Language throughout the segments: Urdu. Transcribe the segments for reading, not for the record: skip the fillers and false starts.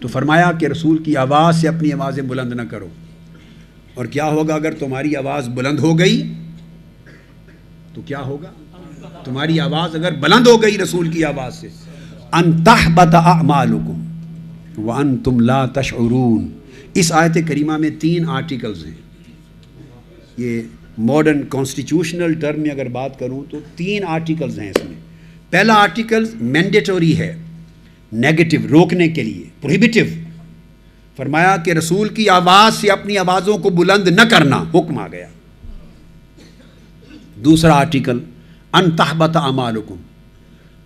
تو فرمایا کہ رسول کی آواز سے اپنی آوازیں بلند نہ کرو. اور کیا ہوگا اگر تمہاری آواز بلند ہو گئی تو کیا ہوگا؟ تمہاری آواز اگر بلند ہو گئی رسول کی آواز سے، ان تحبط اعمالکم وانتم لا تشعرون. اس آیت کریمہ میں 3 آرٹیکلز ہیں. یہ ماڈرن کانسٹیٹیوشنل ٹرم میں اگر بات کروں تو 3 آرٹیکلز ہیں اس میں. پہلا آرٹیکل مینڈیٹوری ہے، نیگیٹو، روکنے کے لیے، پروہیبٹیو. فرمایا کہ رسول کی آواز سے اپنی آوازوں کو بلند نہ کرنا، حکم آ گیا. دوسرا آرٹیکل ان تحبط اعمالکم،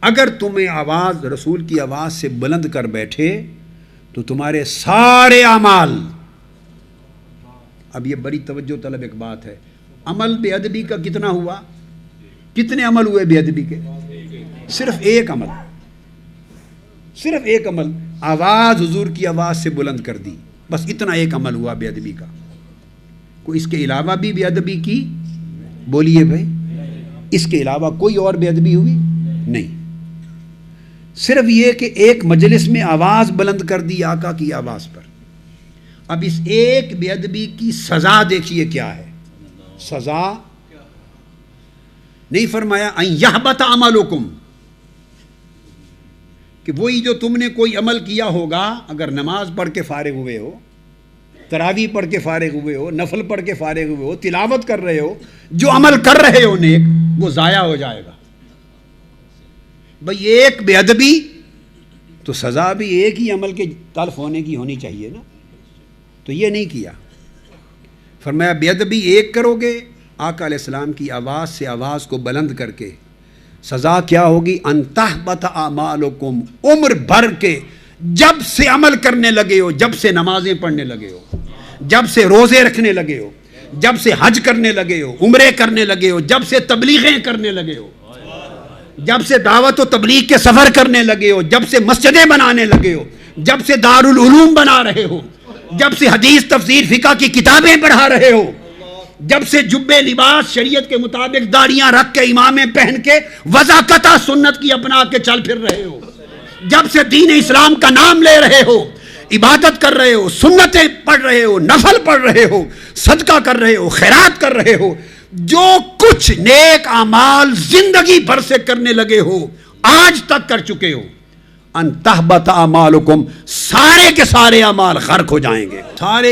اگر تمہیں آواز رسول کی آواز سے بلند کر بیٹھے تو تمہارے سارے اعمال. اب یہ بڑی توجہ طلب ایک بات ہے. عمل بے ادبی کا کتنا ہوا؟ کتنے عمل ہوئے بے ادبی کے؟ صرف ایک عمل، صرف ایک عمل. آواز حضور کی آواز سے بلند کر دی، بس اتنا ایک عمل ہوا بے ادبی کا. کوئی اس کے علاوہ بھی بے ادبی کی؟ بولیے بھائی، اس کے علاوہ کوئی اور بے ادبی ہوئی نہیں. صرف یہ کہ ایک مجلس میں آواز بلند کر دی آقا کی آواز پر. اب اس ایک بے ادبی کی سزا دیکھیے کیا ہے. سزا نہیں فرمایا ان یحبط اعمالکم، کہ وہی جو تم نے کوئی عمل کیا ہوگا، اگر نماز پڑھ کے فارغ ہوئے ہو، تراویح پڑھ کے فارغ ہوئے ہو، نفل پڑھ کے فارغ ہوئے ہو، تلاوت کر رہے ہو، جو عمل کر رہے ہو نیک، وہ ضائع ہو جائے گا. بھئی ایک بے ادبی تو سزا بھی ایک ہی عمل کے تلف ہونے کی ہونی چاہیے نا. تو یہ نہیں کیا. فرمایا بے ادبی ایک کرو گے، آقا علیہ السلام کی آواز سے آواز کو بلند کر کے سزا کیا ہوگی؟ ان تحبط اعمالکم، عمر بھر کے جب سے عمل کرنے لگے ہو، جب سے نمازیں پڑھنے لگے ہو، جب سے روزے رکھنے لگے ہو، جب سے حج کرنے لگے ہو، عمرے کرنے لگے ہو، جب سے تبلیغیں کرنے لگے ہو، جب سے دعوت و تبلیغ کے سفر کرنے لگے ہو، جب سے مسجدیں بنانے لگے ہو، جب سے دارالعلوم بنا رہے ہو، جب سے حدیث تفسیر فقہ کی کتابیں پڑھا رہے ہو، جب سے جبے لباس شریعت کے مطابق داڑیاں رکھ کے امامیں پہن کے وضاقتہ سنت کی اپنا کے چل پھر رہے ہو، جب سے دین اسلام کا نام لے رہے ہو، عبادت کر رہے ہو، سنتیں پڑھ رہے ہو، نفل پڑھ رہے ہو، صدقہ کر رہے ہو، خیرات کر رہے ہو، جو کچھ نیک اعمال زندگی بھر سے کرنے لگے ہو، آج تک کر چکے ہو، ان تحبط اعمالکم، سارے کے سارے اعمال غرق ہو جائیں گے. سارے